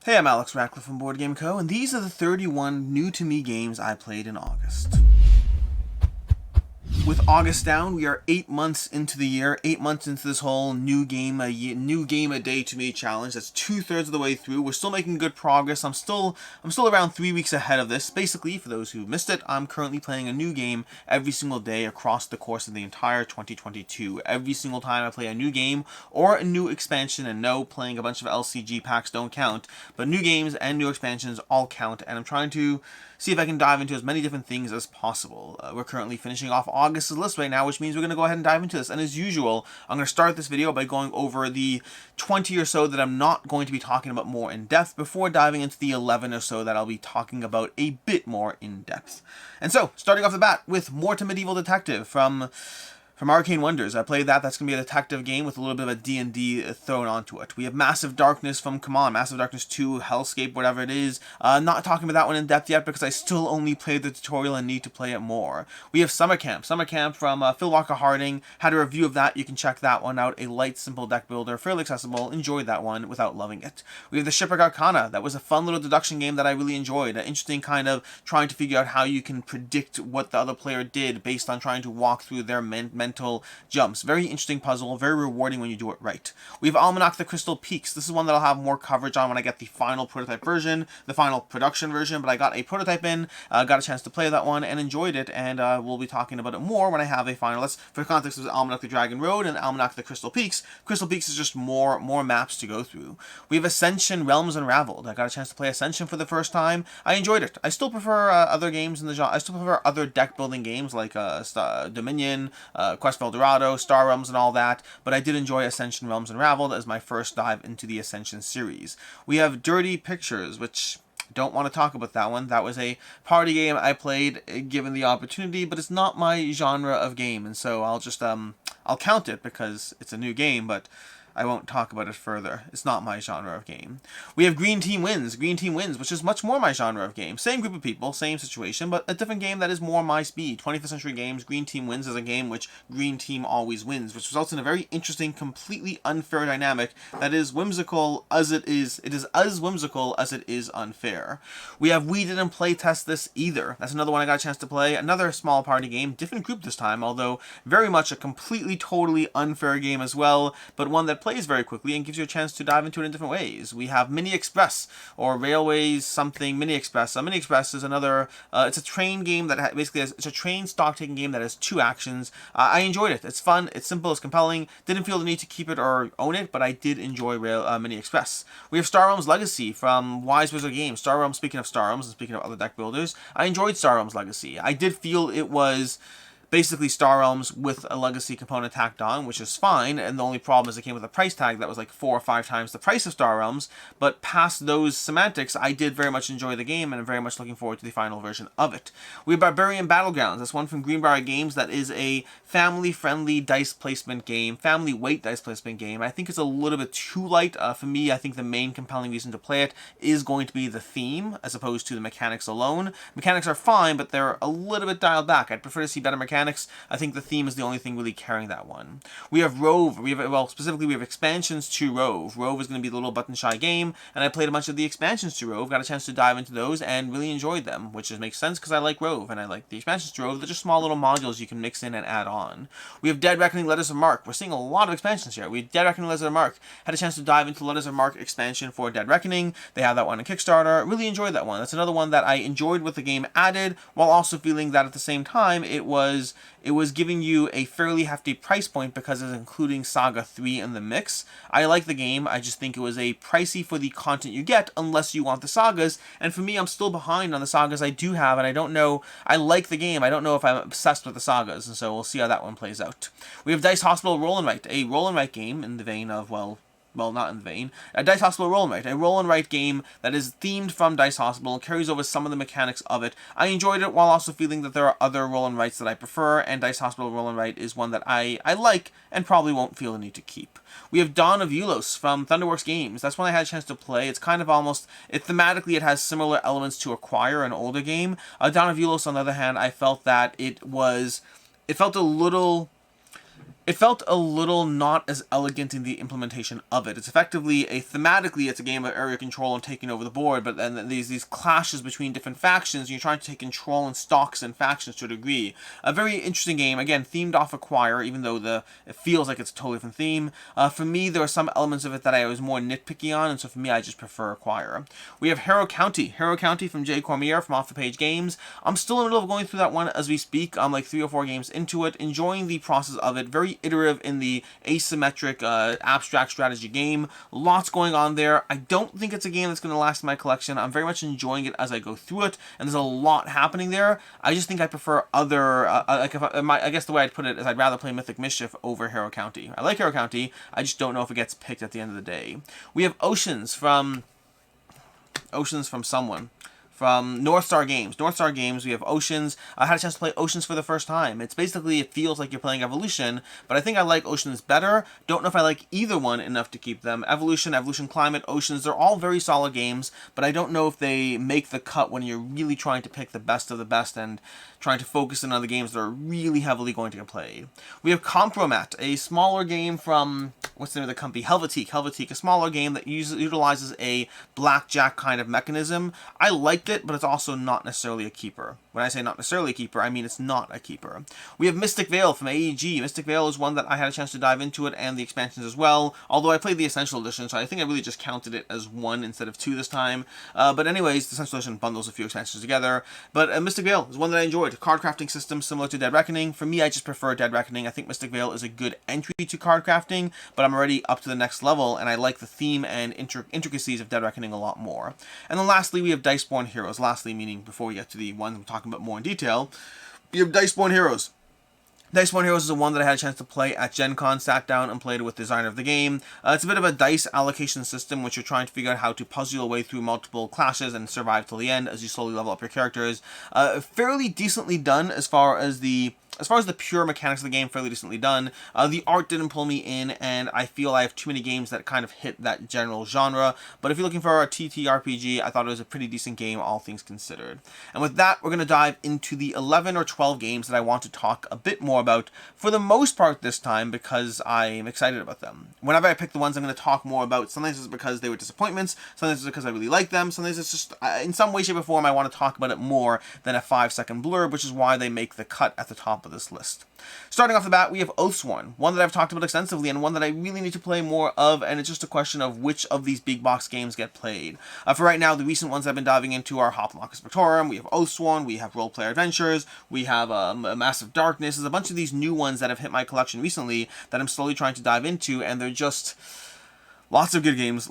Hey, I'm Alex Ratcliffe from Board Game Co., and these are the 31 new-to-me games I played in August. With August down, we are 8 months into the year, 8 months into this whole new game a day to me challenge. That's 2/3 of the way through. We're still making good progress. I'm still around 3 weeks ahead of this. Basically, for those who missed it, I'm currently playing a new game every single day across the course of the entire 2022. Every single time I play a new game or a new expansion, and no, playing a bunch of LCG packs don't count, but new games and new expansions all count, and I'm trying to see if I can dive into as many different things as possible. We're currently finishing off August's list right now, which means we're going to go ahead and dive into this. And as usual, I'm going to start this video by going over the 20 or so that I'm not going to be talking about more in depth before diving into the 11 or so that I'll be talking about a bit more in depth. And so, starting off the bat with Morta Medieval Detective from Arcane Wonders. I played that. That's going to be a detective game with a little bit of a D&D thrown onto it. We have Massive Darkness from, come on, Massive Darkness 2, Hellscape, whatever it is. Not talking about that one in depth yet because I still only played the tutorial and need to play it more. We have Summer Camp. Summer Camp from Phil Walker Harding. Had a review of that. You can check that one out. A light, simple deck builder. Fairly accessible. Enjoyed that one without loving it. We have the Shipwreck Arcana. That was a fun little deduction game that I really enjoyed. An interesting kind of trying to figure out how you can predict what the other player did based on trying to walk through their mental jumps. Very interesting puzzle, very rewarding when you do it right. We have Almanac the Crystal Peaks. This is one that I'll have more coverage on when I get the final prototype version, the final production version, but I got a prototype in, got a chance to play that one and enjoyed it, and we'll be talking about it more when I have a final. That's, for context, is Almanac the Dragon Road and Almanac the Crystal Peaks. Crystal Peaks is just more maps to go through. We have Ascension Realms Unraveled. I got a chance to play Ascension for the first time. I enjoyed it. I still prefer other games in the genre. I still prefer other deck building games like Dominion, Quest for Eldorado, Star Realms, and all that, but I did enjoy Ascension Realms Unraveled as my first dive into the Ascension series. We have Dirty Pictures, which don't want to talk about that one. That was a party game I played given the opportunity, but it's not my genre of game, and so I'll just I'll count it because it's a new game, but I won't talk about it further. It's not my genre of game. We have Green Team Wins. Green Team Wins, which is much more my genre of game. Same group of people, same situation, but a different game that is more my speed. 21st Century Games, Green Team Wins is a game which Green Team always wins, which results in a very interesting, completely unfair dynamic that is whimsical as it is. It is as whimsical as it is unfair. We have We Didn't Play Test This Either. That's another one I got a chance to play. Another small party game, different group this time, although very much a completely, totally unfair game as well, but one that plays very quickly and gives you a chance to dive into it in different ways. We have Mini Express, or Railways something Mini Express. Mini Express is another, it's a train game that basically has, it's a train stock taking game that has 2 actions. I enjoyed it. It's fun, it's simple, it's compelling. Didn't feel the need to keep it or own it, but I did enjoy Mini Express. We have Star Realms Legacy from Wise Wizard Games. Star Realms, speaking of Star Realms and speaking of other deck builders, I enjoyed Star Realms Legacy. I did feel it was basically Star Realms with a legacy component tacked on, which is fine, and the only problem is it came with a price tag that was like 4 or 5 times the price of Star Realms, but past those semantics, I did very much enjoy the game, and I'm very much looking forward to the final version of it. We have Barbarian Battlegrounds. That's one from Greenbrier Games that is a family-friendly dice placement game, family-weight dice placement game. I think it's a little bit too light. For me, I think the main compelling reason to play it is going to be the theme, as opposed to the mechanics alone. Mechanics are fine, but they're a little bit dialed back. I'd prefer to see better mechanics. I think the theme is the only thing really carrying that one. We have Rove. Specifically, we have expansions to Rove. Rove is going to be the little button-shy game, and I played a bunch of the expansions to Rove, got a chance to dive into those, and really enjoyed them, which just makes sense because I like Rove, and I like the expansions to Rove. They're just small little modules you can mix in and add on. We have Dead Reckoning Letters of Mark. We're seeing a lot of expansions here. We have Dead Reckoning Letters of Mark. Had a chance to dive into Letters of Mark expansion for Dead Reckoning. They have that one on Kickstarter. Really enjoyed that one. That's another one that I enjoyed with the game added, while also feeling that at the same time it was giving you a fairly hefty price point because it's including Saga 3 in the mix. I like the game, I just think it was a pricey for the content you get unless you want the sagas, and for me, I'm still behind on the sagas I do have, and I don't know, I like the game, I don't know if I'm obsessed with the sagas, and so we'll see how that one plays out. We have Dice Hospital Roll and Write, a roll and write game in the vein of, well, not in the vein, a Dice Hospital Roll and Write, a roll and write game that is themed from Dice Hospital, carries over some of the mechanics of it. I enjoyed it while also feeling that there are other roll and writes that I prefer, and Dice Hospital Roll and Write is one that I like and probably won't feel the need to keep. We have Dawn of Eulos from Thunderworks Games. That's one I had a chance to play. It's kind of almost, thematically it has similar elements to Acquire, an older game. Dawn of Eulos, on the other hand, I felt that it felt a little It felt a little not as elegant in the implementation of it. It's effectively thematically, it's a game of area control and taking over the board, but then these clashes between different factions, and you're trying to take control and stocks and factions to a degree. A very interesting game, again, themed off Acquire, even though it feels like it's a totally different theme. For me, there are some elements of it that I was more nitpicky on, and so for me, I just prefer Acquire. We have Harrow County from Jay Cormier from Off the Page Games. I'm still in the middle of going through that one as we speak. I'm like 3 or 4 games into it, enjoying the process of it. Very iterative in the asymmetric abstract strategy game. Lots going on there. I don't think it's a game that's going to last in my collection. I'm very much enjoying it as I go through it, and there's a lot happening there. I just think I prefer other, I guess the way I'd put it is I'd rather play Mythic Mischief over Harrow County. I like Harrow County, I just don't know if it gets picked at the end of the day. We have Oceans from someone. From North Star Games. We have Oceans. I had a chance to play Oceans for the first time. It feels like you're playing Evolution, but I think I like Oceans better. Don't know if I like either one enough to keep them. Evolution Climate, Oceans, they're all very solid games, but I don't know if they make the cut when you're really trying to pick the best of the best and trying to focus in on the games that are really heavily going to get played. We have Compromat, a smaller game from, what's the name of the company? Helvetique, a smaller game that utilizes a blackjack kind of mechanism. I liked it, but it's also not necessarily a keeper. When I say not necessarily a keeper, I mean it's not a keeper. We have Mystic Vale from AEG. Mystic Vale is one that I had a chance to dive into it and the expansions as well, although I played the Essential Edition, so I think I really just counted it as 1 instead of 2 this time. But anyways, the Essential Edition bundles a few expansions together. But Mystic Vale is one that I enjoyed. Card crafting system similar to Dead Reckoning. For me, I just prefer Dead Reckoning. I think Mystic Vale is a good entry to card crafting, but I'm already up to the next level, and I like the theme and intricacies of Dead Reckoning a lot more. And then lastly, we have Diceborn Heroes. Lastly, meaning before we get to the one we're talking about more in detail, we have Diceborn Heroes. Diceborn Heroes is the one that I had a chance to play at Gen Con, sat down and played with the designer of the game. It's a bit of a dice allocation system, which you're trying to figure out how to puzzle your way through multiple clashes and survive till the end as you slowly level up your characters. Fairly decently done as far as the pure mechanics of the game, fairly decently done. The art didn't pull me in, and I feel I have too many games that kind of hit that general genre. But if you're looking for a TTRPG, I thought it was a pretty decent game, all things considered. And with that, we're going to dive into the 11 or 12 games that I want to talk a bit more about, for the most part this time, because I'm excited about them. Whenever I pick the ones I'm going to talk more about, sometimes it's because they were disappointments, sometimes it's because I really like them, sometimes it's just, in some way, shape, or form, I want to talk about it more than a 5-second blurb, which is why they make the cut at the top of this list. Starting off the bat, we have Oathsworn, one that I've talked about extensively and one that I really need to play more of, and it's just a question of which of these big box games get played. For right now, the recent ones I've been diving into are Hoplomochaus Victorum, we have Oathsworn, we have Role Player Adventures, we have Massive Darkness. There's a bunch of these new ones that have hit my collection recently that I'm slowly trying to dive into, and they're just lots of good games,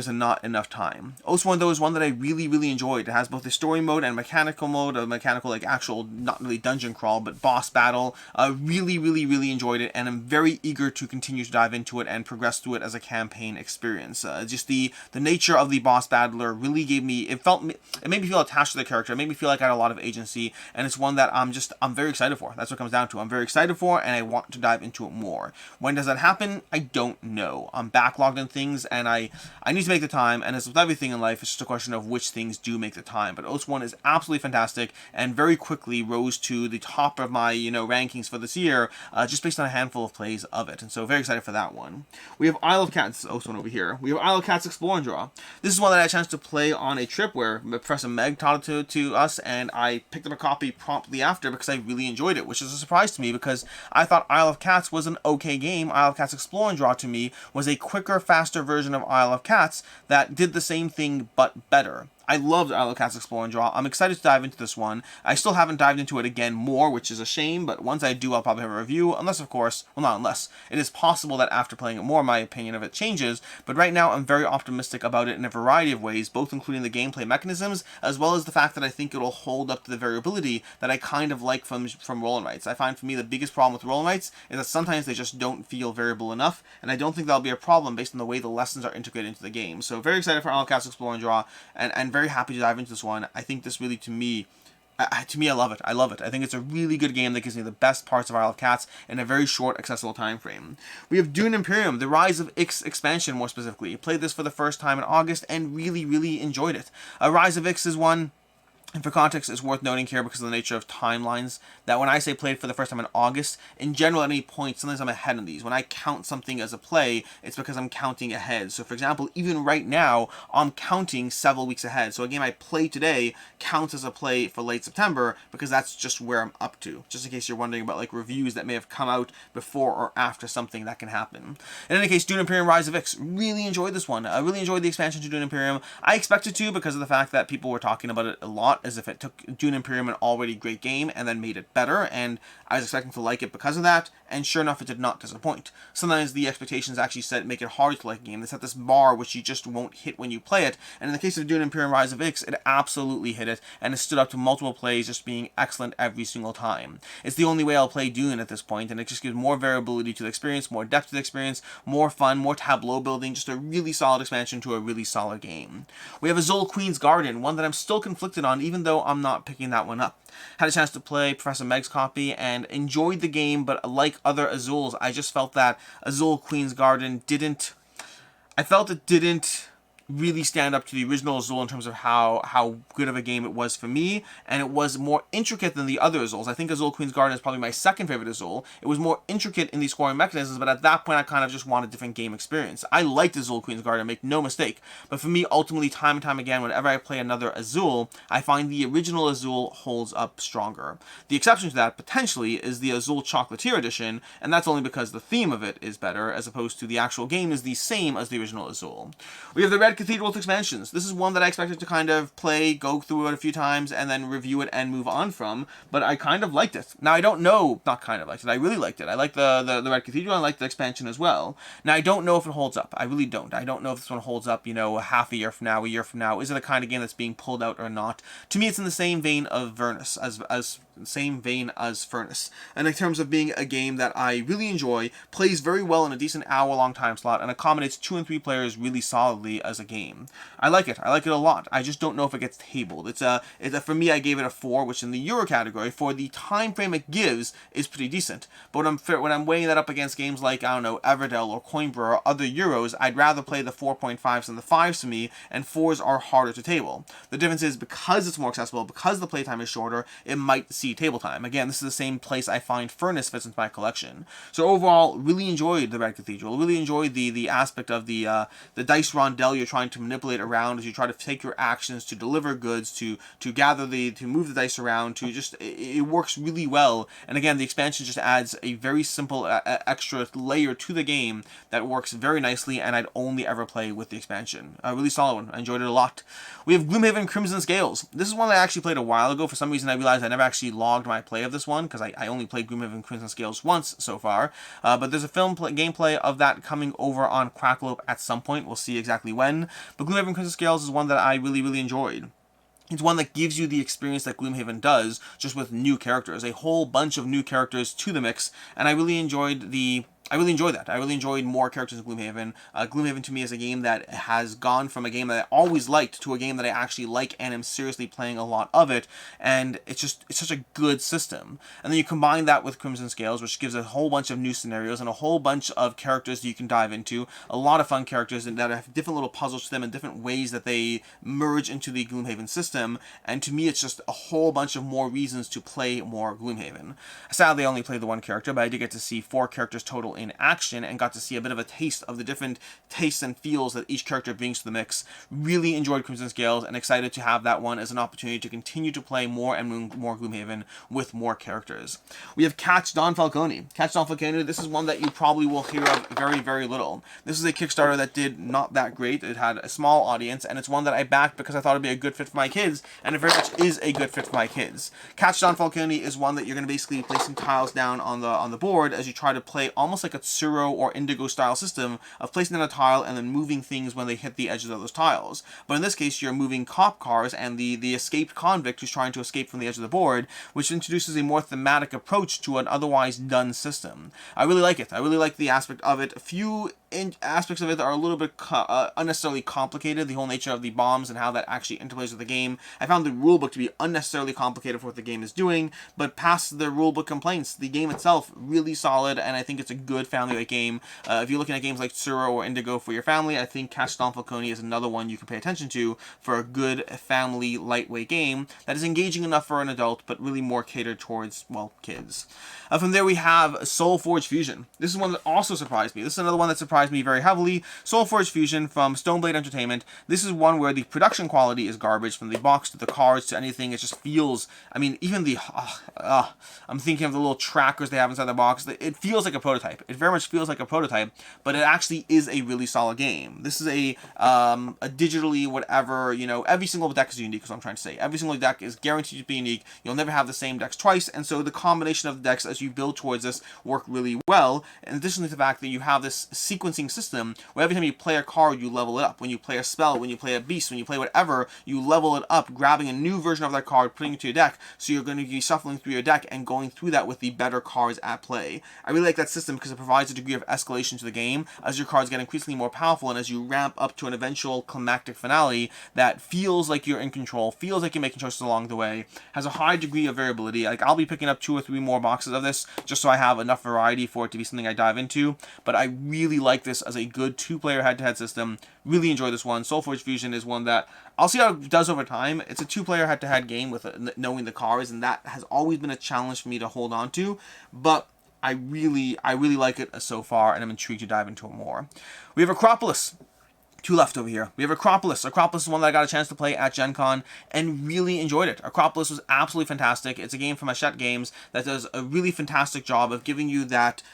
and not enough time. Oathsworn, though, is one that I really, really enjoyed. It has both a story mode and mechanical mode, a mechanical, like, actual, not really dungeon crawl, but boss battle. Really, really, really enjoyed it, and I'm very eager to continue to dive into it and progress through it as a campaign experience. Just the nature of the boss battler really gave me, it made me feel attached to the character, it made me feel like I had a lot of agency, and it's one that I'm very excited for. That's what it comes down to. I'm very excited for, and I want to dive into it more. When does that happen? I don't know. I'm backlogged in things, and I need to make the time, and as with everything in life, it's just a question of which things do make the time. But Oathsworn is absolutely fantastic, and very quickly rose to the top of my rankings for this year, just based on a handful of plays of it, and so very excited for that one. We have Isle of Cats, Oathsworn over here. We have Isle of Cats Explore and Draw. This is one that I had a chance to play on a trip where Professor Meg taught it to us, and I picked up a copy promptly after because I really enjoyed it, which is a surprise to me because I thought Isle of Cats was an okay game. Isle of Cats Explore and Draw to me was a quicker, faster version of Isle of Cats that did the same thing but better. I loved Isle of Cats Explore and Draw. I'm excited to dive into this one. I still haven't dived into it again more, which is a shame, but once I do, I'll probably have a review, unless, of course, well, not unless. It is possible that after playing it more, my opinion of it changes, but right now I'm very optimistic about it in a variety of ways, both including the gameplay mechanisms, as well as the fact that I think it'll hold up to the variability that I kind of like from roll and writes. I find for me the biggest problem with roll and writes is that sometimes they just don't feel variable enough, and I don't think that'll be a problem based on the way the lessons are integrated into the game. So very excited for Isle of Cats Explore and Draw, and very happy to dive into this one. I think this really, to me, I love it. I love it. I think it's a really good game that gives me the best parts of Isle of Cats in a very short, accessible time frame. We have Dune Imperium, the Rise of Ix expansion, more specifically. Played this for the first time in August and really, really enjoyed it. Rise of Ix is one And for context, it's worth noting here, because of the nature of timelines, that when I say played for the first time in August, in general at any point, sometimes I'm ahead on these. When I count something as a play, it's because I'm counting ahead. So for example, even right now, I'm counting several weeks ahead. So a game I play today counts as a play for late September, because that's just where I'm up to. Just in case you're wondering about like reviews that may have come out before or after something, that can happen. In any case, Dune Imperium Rise of Ix, really enjoyed this one. I really enjoyed the expansion to Dune Imperium. I expected to, because of the fact that people were talking about it a lot, as if it took Dune Imperium, an already great game, and then made it better, and I was expecting to like it because of that, and sure enough, it did not disappoint. Sometimes the expectations actually make it hard to like a game. They set this bar which you just won't hit when you play it, and in the case of Dune Imperium Rise of Ix, it absolutely hit it, and it stood up to multiple plays, just being excellent every single time. It's the only way I'll play Dune at this point, and it just gives more variability to the experience, more depth to the experience, more fun, more tableau building, just a really solid expansion to a really solid game. We have Azul Queen's Garden, one that I'm still conflicted on, even though I'm not picking that one up. Had a chance to play Professor Meg's copy and enjoyed the game, but like other Azuls, I just felt that Azul Queen's Garden didn't really stand up to the original Azul in terms of how good of a game it was for me, and it was more intricate than the other Azuls. I think Azul Queen's Garden is probably my second favorite Azul. It was more intricate in the scoring mechanisms, but at that point I kind of just wanted a different game experience. I liked Azul Queen's Garden, make no mistake, but for me, ultimately, time and time again, whenever I play another Azul, I find the original Azul holds up stronger. The exception to that, potentially, is the Azul Chocolatier Edition, and that's only because the theme of it is better, as opposed to the actual game is the same as the original Azul. We have the Red Cathedral with expansions. This is one that I expected to kind of play, go through it a few times, and then review it and move on from, but I kind of liked it. Now, I don't know, not kind of liked it, I really liked it. I like the Red Cathedral, I like the expansion as well. Now, I don't know if it holds up. I really don't. I don't know if this one holds up, you know, half a year from now, a year from now. Is it a kind of game that's being pulled out or not? To me, it's in the same vein of Furnace, and in terms of being a game that I really enjoy, plays very well in a decent hour-long time slot, and accommodates 2 and 3 players really solidly as a game. I like it a lot. I just don't know if it gets tabled. For me, I gave it a 4, which in the Euro category, for the time frame it gives, is pretty decent. But when I'm weighing that up against games like, I don't know, Everdell or Coimbra or other Euros, I'd rather play the 4.5s than the 5s to me, and 4s are harder to table. The difference is, because it's more accessible, because the playtime is shorter, it might see table time. Again, this is the same place I find Furnace fits into my collection. So overall, really enjoyed the Red Cathedral. Really enjoyed the aspect of the dice rondelle you're trying to manipulate around as you try to take your actions to deliver goods, to move the dice around, it works really well. And again, the expansion just adds a very simple extra layer to the game that works very nicely, and I'd only ever play with the expansion. A really solid one. I enjoyed it a lot. We have Gloomhaven Crimson Scales. This is one that I actually played a while ago. For some reason, I realized I never actually logged my play of this one, because I only played Gloomhaven Crimson Scales once so far. But there's a gameplay of that coming over on Quackalope at some point. We'll see exactly when. But Gloomhaven Crimson Scales is one that I really, really enjoyed. It's one that gives you the experience that Gloomhaven does, just with new characters. A whole bunch of new characters to the mix, and I really enjoyed that. I really enjoyed more characters in Gloomhaven. Gloomhaven to me is a game that has gone from a game that I always liked to a game that I actually like and am seriously playing a lot of it, and it's such a good system. And then you combine that with Crimson Scales, which gives a whole bunch of new scenarios and a whole bunch of characters that you can dive into, a lot of fun characters that have different little puzzles to them and different ways that they merge into the Gloomhaven system, and to me it's just a whole bunch of more reasons to play more Gloomhaven. Sadly, I only played the one character, but I did get to see 4 characters total in action and got to see a bit of a taste of the different tastes and feels that each character brings to the mix. Really enjoyed Crimson Scales and excited to have that one as an opportunity to continue to play more and more Gloomhaven with more characters. We have Catch Don Falconi. Catch Don Falconi, this is one that you probably will hear of very, very little. This is a Kickstarter that did not that great. It had a small audience, and it's one that I backed because I thought it'd be a good fit for my kids, and it very much is a good fit for my kids. Catch Don Falconi is one that you're going to basically place some tiles down on the board as you try to play almost like a Tsuro or Indigo style system of placing down a tile and then moving things when they hit the edges of those tiles. But in this case, you're moving cop cars and the escaped convict who's trying to escape from the edge of the board, which introduces a more thematic approach to an otherwise done system. I really like it. I really like the aspect of it. A few aspects of it are a little bit unnecessarily complicated. The whole nature of the bombs and how that actually interplays with the game. I found the rulebook to be unnecessarily complicated for what the game is doing, but past the rulebook complaints, the game itself really solid, and I think it's a good family-weight game. If you're looking at games like Tsuro or Indigo for your family, I think Catch Don Falconi is another one you can pay attention to for a good family lightweight game that is engaging enough for an adult, but really more catered towards, well, kids. From there we have SolForge Fusion. This is one that also surprised me. This is another one that surprised me very heavily. SolForge Fusion from Stoneblade Entertainment. This is one where the production quality is garbage, from the box to the cards to anything. It just feels, I mean, even the, I'm thinking of the little trackers they have inside the box. It feels like a prototype. It very much feels like a prototype, but it actually is a really solid game. This is a digitally whatever, you know, every single deck is unique, is what I'm trying to say. Every single deck is guaranteed to be unique. You'll never have the same decks twice, and so the combination of the decks as you build towards this work really well, in addition to the fact that you have this sequencing system where every time you play a card, you level it up. When you play a spell, when you play a beast, when you play whatever, you level it up, grabbing a new version of that card, putting it to your deck, so you're going to be shuffling through your deck and going through that with the better cards at play. I really like that system because it provides a degree of escalation to the game as your cards get increasingly more powerful, and as you ramp up to an eventual climactic finale that feels like you're in control, feels like you're making choices along the way, has a high degree of variability. Like, I'll be picking up 2 or 3 more boxes of this just so I have enough variety for it to be something I dive into, but I really like this as a good 2-player head-to-head system. Really enjoy this one. SolForge Fusion is one that I'll see how it does over time. It's a 2-player head-to-head game with knowing the cards, and that has always been a challenge for me to hold on to, but I really like it so far, and I'm intrigued to dive into it more. We have Akropolis. 2 left over here. We have Akropolis. Akropolis is one that I got a chance to play at Gen Con and really enjoyed it. Akropolis was absolutely fantastic. It's a game from Hachette Games that does a really fantastic job of giving you that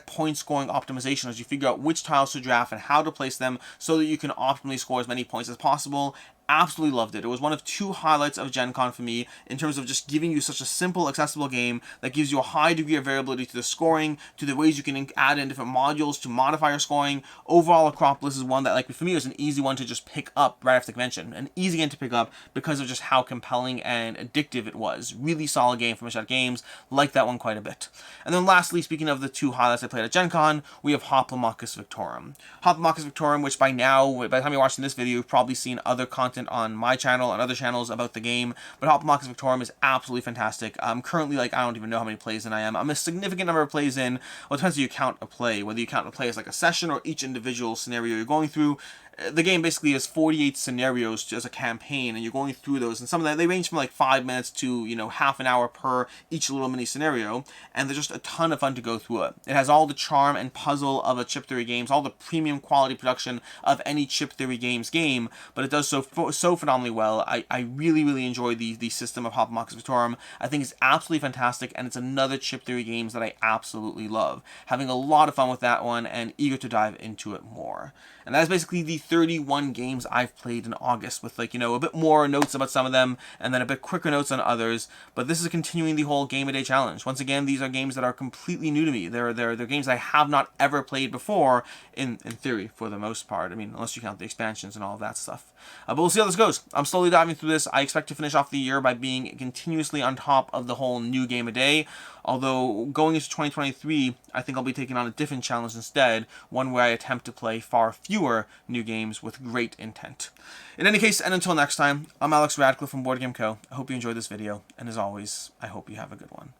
point scoring optimization as you figure out which tiles to draft and how to place them so that you can optimally score as many points as possible. Absolutely loved it. It was one of 2 highlights of Gen Con for me in terms of just giving you such a simple, accessible game that gives you a high degree of variability to the scoring, to the ways you can add in different modules to modify your scoring. Overall, Akropolis is one that, like, for me, was an easy one to just pick up right after the convention. An easy game to pick up because of just how compelling and addictive it was. Really solid game from Hachette Games. Liked that one quite a bit. And then lastly, speaking of the 2 highlights I played at Gen Con, we have Hoplomochaus Victorum. Hoplomochaus Victorum, which by now, by the time you're watching this video, you've probably seen other content on my channel and other channels about the game, but Hoplomochaus Victorum is absolutely fantastic. I'm currently, like, I don't even know how many plays in I am. I'm a significant number of plays in. Well, it depends if you count a play, whether you count a play as like a session or each individual scenario you're going through. The game basically has 48 scenarios as a campaign, and you're going through those, and some of them, they range from like 5 minutes to, you know, half an hour per each little mini scenario, and they're just a ton of fun to go through it. It has all the charm and puzzle of a Chip Theory Games, all the premium quality production of any Chip Theory Games game, but it does so phenomenally well. I really enjoy the system of Hoplomochaus Victorum. I think it's absolutely fantastic, and it's another Chip Theory Games that I absolutely love. Having a lot of fun with that one, and eager to dive into it more. And that's basically the 31 games I've played in August, with, like, you know, a bit more notes about some of them, and then a bit quicker notes on others. But this is continuing the whole Game a Day challenge. Once again, these are games that are completely new to me. They're games I have not ever played before, in theory, for the most part. I mean, unless you count the expansions and all of that stuff. But we'll see how this goes. I'm slowly diving through this. I expect to finish off the year by being continuously on top of the whole new Game a Day. Although, going into 2023, I think I'll be taking on a different challenge instead, one where I attempt to play far fewer new games with great intent. In any case, and until next time, I'm Alex Radcliffe from Board Game Co. I hope you enjoyed this video, and as always, I hope you have a good one.